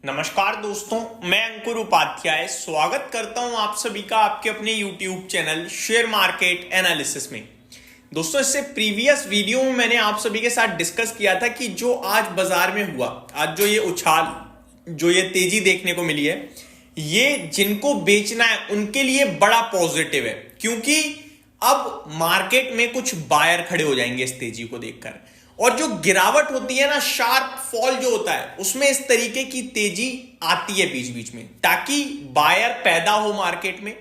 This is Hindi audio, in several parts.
नमस्कार दोस्तों, मैं अंकुर उपाध्याय स्वागत करता हूं आप सभी का आपके अपने YouTube channel share market analysis में। दोस्तों, इससे प्रीवियस वीडियो में मैंने आप सभी के साथ डिस्कस किया था कि जो आज बाजार में हुआ, आज जो ये उछाल, जो ये तेजी देखने को मिली है, ये जिनको बेचना है उनके लिए बड़ा पॉजिटिव है, क्योंकि अब मार्केट में कुछ बायर खड़े हो जाएंगे इस तेजी को देखकर। और जो गिरावट होती है ना, शार्प फॉल जो होता है, उसमें इस तरीके की तेजी आती है बीच बीच में, ताकि बायर पैदा हो मार्केट में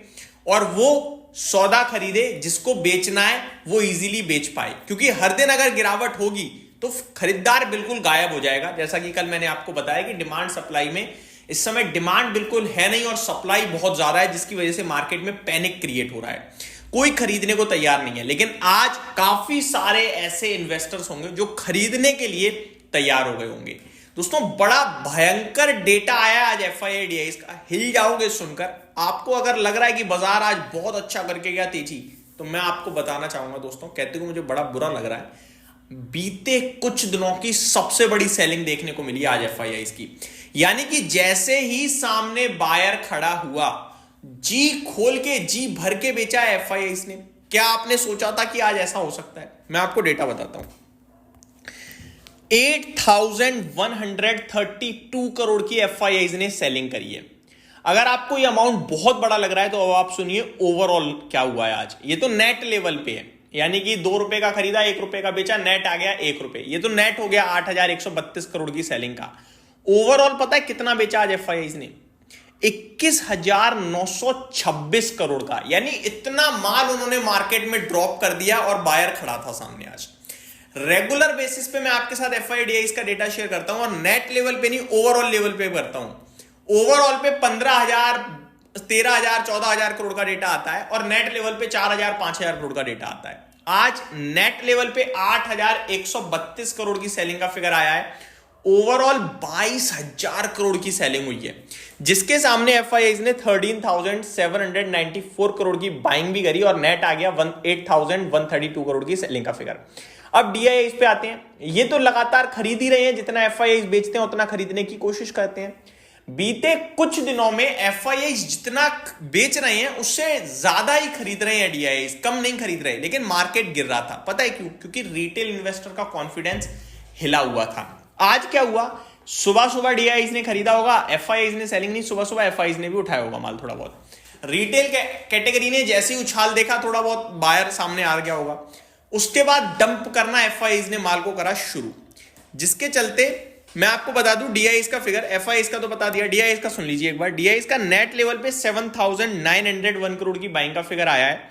और वो सौदा खरीदे, जिसको बेचना है वो इजीली बेच पाए। क्योंकि हर दिन अगर गिरावट होगी तो खरीदार बिल्कुल गायब हो जाएगा। जैसा कि कल मैंने आपको बताया कि डिमांड सप्लाई में इस समय डिमांड बिल्कुल है नहीं और सप्लाई बहुत ज्यादा है, जिसकी वजह से मार्केट में पैनिक क्रिएट हो रहा है, कोई खरीदने को तैयार नहीं है। लेकिन आज काफी सारे ऐसे इन्वेस्टर्स होंगे जो खरीदने के लिए तैयार हो गए होंगे। दोस्तों, बड़ा भयंकर डेटा आया आज FII का, हिल जाओगे सुनकर। आपको अगर लग रहा है कि बाजार आज बहुत अच्छा करके गया तेजी, तो मैं आपको बताना चाहूंगा दोस्तों, कहते हुए मुझे बड़ा बुरा लग रहा है, बीते कुछ दिनों की सबसे बड़ी सेलिंग देखने को मिली आज FII की। यानी कि जैसे ही सामने बायर खड़ा हुआ, जी खोल के जी भर के बेचा है FII ने। क्या आपने सोचा था कि आज ऐसा हो सकता है? मैं आपको डेटा बताता हूं। 8132 करोड़ की FII ने सेलिंग करी है। अगर आपको यह अमाउंट बहुत बड़ा लग रहा है तो अब आप सुनिए ओवरऑल क्या हुआ है आज। ये तो नेट लेवल पे है, यानी कि 2 रुपए का खरीदा, 1 रुपए का बेचा, नेट आ गया 1 रुपए। ये तो नेट हो गया 8132 करोड़ की सेलिंग का। ओवरऑल पता है कितना बेचा आज FII ने? 21,926 करोड़ का। यानी इतना माल उन्होंने मार्केट में ड्रॉप कर दिया और बायर खड़ा था सामने आज। रेगुलर बेसिस पे मैं आपके साथ FII का डेटा शेयर करता हूं, और नेट लेवल पे नहीं, ओवरऑल लेवल पे करता हूं। ओवरऑल पे 15,000, 13,000, 14,000 करोड़ का डेटा आता है, और नेट लेवल पे 4,000, 5,000 करोड़ का डेटा आता है। आज नेट लेवल पे 8,132 करोड़ की सेलिंग का फिगर आया है। ओवरऑल 22,000 करोड़ की सेलिंग हुई है, जिसके सामने FII ने 13,794 करोड़ की बाइंग भी करी, और नेट आ गया 8,132 करोड़ की सेलिंग का फिगर। अब DII पे आते हैं। ये तो लगातार खरीद ही रहे हैं, जितना FII बेचते हैं उतना खरीदने की कोशिश करते हैं। बीते कुछ दिनों में FII जितना बेच रहे हैं उससे ज्यादा ही खरीद रहे हैं DII, कम नहीं खरीद रहे। लेकिन मार्केट गिर रहा था, पता है क्यों? क्योंकि रिटेल इन्वेस्टर का कॉन्फिडेंस हिला हुआ था। आज क्या हुआ? सुबह सुबह DII ने खरीदा होगा, FII ने सेलिंग नहीं, सुबह सुबह FII ने भी उठाया होगा माल थोड़ा बहुत। रिटेल कैटेगरी ने जैसे ही उछाल देखा, थोड़ा बहुत बायर सामने आ गया होगा, उसके बाद डंप करना FII ने माल को करा शुरू, जिसके चलते मैं आपको बता दूं DII का फिगर। FII का तो बता दिया, DII का सुन लीजिए एक बार। DII का नेट लेवल पे 7,901 करोड़ की बाइंग का फिगर आया है।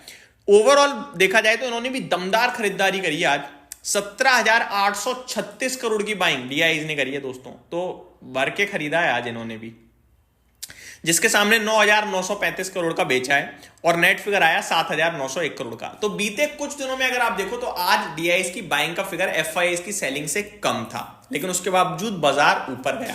ओवरऑल देखा जाए तो इन्होंने भी दमदार खरीदारी करी है आज। 17,836 करोड़ की बाइंग DII ने करी है दोस्तों, तो भर के खरीदा है आज इन्होंने भी, जिसके सामने 9,935 करोड़ का बेचा है, और नेट फिगर आया 7,901 करोड़ का। तो बीते कुछ दिनों में अगर आप देखो तो आज DII की बाइंग का फिगर FII की सेलिंग से कम था, लेकिन उसके बावजूद बाजार ऊपर गया।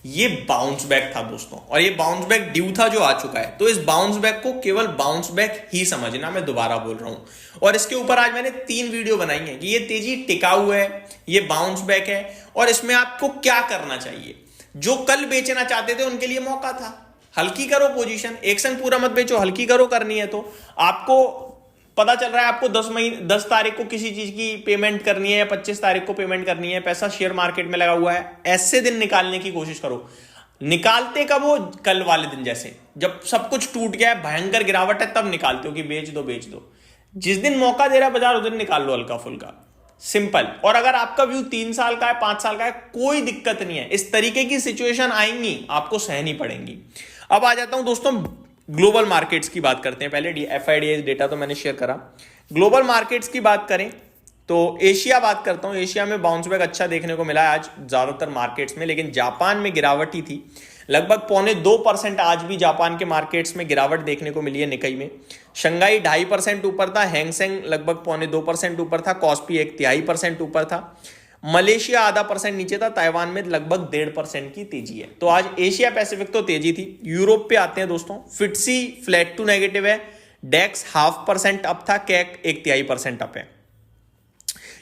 ये बाउंस बैक था दोस्तों, और ये बाउंस बैक ड्यू था जो आ चुका है। तो इस बाउंस बैक को केवल बाउंस बैक ही समझना, मैं दोबारा बोल रहा हूं। और इसके ऊपर आज मैंने 3 वीडियो बनाई है कि ये तेजी टिकाऊ है, ये बाउंस बैक है, और इसमें आपको क्या करना चाहिए। जो कल बेचना चाहते थे उनके लिए मौका था, हल्की करो पोजीशन, एक संग पूरा मत बेचो, हल्की करो। करनी है तो आपको पता चल रहा है आपको 10 तारीख को किसी चीज की पेमेंट करनी है या 25 तारीख को पेमेंट करनी है, पैसा शेयर मार्केट में लगा हुआ है, ऐसे दिन निकालने की कोशिश करो। निकालते कब हो? कल वाले दिन, जैसे जब सब कुछ टूट गया है, भयंकर गिरावट है, तब निकालते हो कि बेच दो बेच दो। जिस दिन मौका दे रहा है बाजार, उस दिन निकाल लो हल्का फुल्का, सिंपल। और अगर आपका व्यू 3 साल का है, 5 साल का है, कोई दिक्कत नहीं है। इस तरीके की सिचुएशन आएंगी, आपको सहनी पड़ेंगी। अब आ जाता हूं दोस्तों, ग्लोबल मार्केट्स की बात करते हैं। पहले FII डेटा तो मैंने शेयर करा। ग्लोबल मार्केट्स की बात करें तो एशिया बात करता हूं। एशिया में बाउंस बैक अच्छा देखने को मिला है आज ज्यादातर मार्केट्स में, लेकिन जापान में गिरावट ही थी। लगभग 0.25% आज भी जापान के मार्केट्स में गिरावट देखने को मिली है। निकाई में शंघाई 2.5% ऊपर था, हैंगसेंग लगभग 0.2% ऊपर था, कॉस्पी 0.1% ऊपर था, मलेशिया आधा % नीचे था, ताइवान में लगभग 1.5% की तेजी है। तो आज एशिया पैसिफिक तो तेजी थी। यूरोप पे आते हैं दोस्तों, फिट्सी फ्लैट टू नेगेटिव है, डेक्स 0.5% अप था, कैक 1/3% अप है।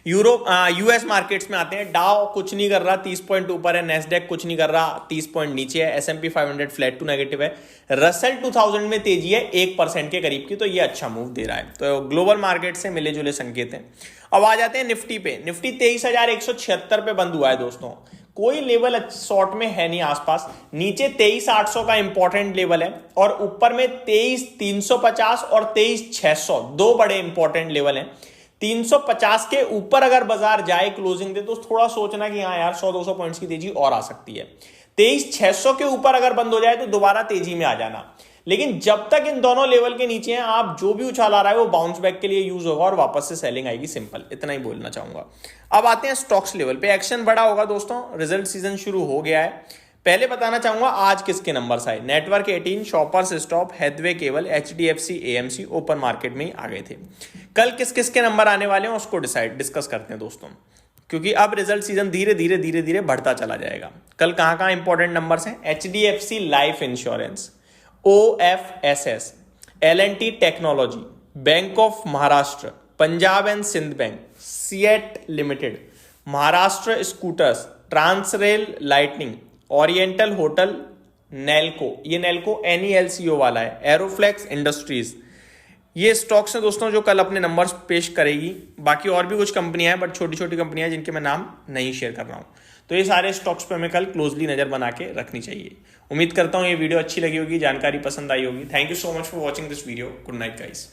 यूरोप यूएस मार्केट्स में आते हैं। डाउ कुछ नहीं कर रहा, 30 पॉइंट ऊपर है। नेस्डेक कुछ नहीं कर रहा, 30 पॉइंट नीचे है। S&P 500 फ्लैट टू नेगेटिव है। रसेल 2000 में तेजी है 1% के करीब की, तो ये अच्छा मूव दे रहा है। तो ग्लोबल मार्केट से मिले जुले संकेत हैं। अब आ जाते हैं निफ्टी पे। निफ्टी 23,176 पे बंद हुआ है दोस्तों। कोई लेवल शॉर्ट में है नहीं आसपास। नीचे 23,800 का इंपॉर्टेंट लेवल है और ऊपर में 23,350 और 23,600 दो बड़े इंपॉर्टेंट लेवल हैं। 350 के ऊपर अगर बाजार जाए क्लोजिंग दे तो थोड़ा सोचना कि हाँ यार 100-200 पॉइंट्स की तेजी और आ सकती है। 23,600 के ऊपर अगर बंद हो जाए तो दोबारा तेजी में आ जाना। लेकिन जब तक इन दोनों लेवल के नीचे हैं, आप जो भी उछाल आ रहा है वो बाउंस बैक के लिए यूज होगा और वापस से सेलिंग आएगी। सिंपल इतना ही बोलना चाहूंगा। अब आते हैं स्टॉक्स लेवल पे। एक्शन बड़ा होगा दोस्तों, रिजल्ट सीजन शुरू हो गया है। पहले बताना चाहूंगा आज किसके नंबर्स आए। Network 18, Shoppers Stop, Hathway Cable, HDFC, AMC open market में ही आ गए थे। कल किस किस के नंबर आने वाले हैं उसको डिस्कस करते हैं दोस्तों, क्योंकि अब रिजल्ट सीजन धीरे धीरे धीरे धीरे बढ़ता चला जाएगा। कल कहां कहां इंपॉर्टेंट नंबर्स हैं। HDFC Life Insurance, OFSS, L&T Technology, Bank of Maharashtra, Punjab and Sind Bank, CEAT Limited, Maharashtra Scooters, Transrail Lighting, Oriental Hotel, Nelco, ये नेल्को NELCO वाला है, एरोफ्लेक्स इंडस्ट्रीज। ये स्टॉक्स हैं दोस्तों जो कल अपने नंबर्स पेश करेगी। बाकी और भी कुछ कंपनियां हैं बट छोटी छोटी कंपनियां हैं जिनके मैं नाम नहीं शेयर कर रहा हूं। तो ये सारे स्टॉक्स पे हमें कल क्लोजली नजर बना के रखनी चाहिए। उम्मीद करता हूं ये वीडियो अच्छी लगी होगी, जानकारी पसंद आई होगी। Thank you so much for watching this video. Good night guys.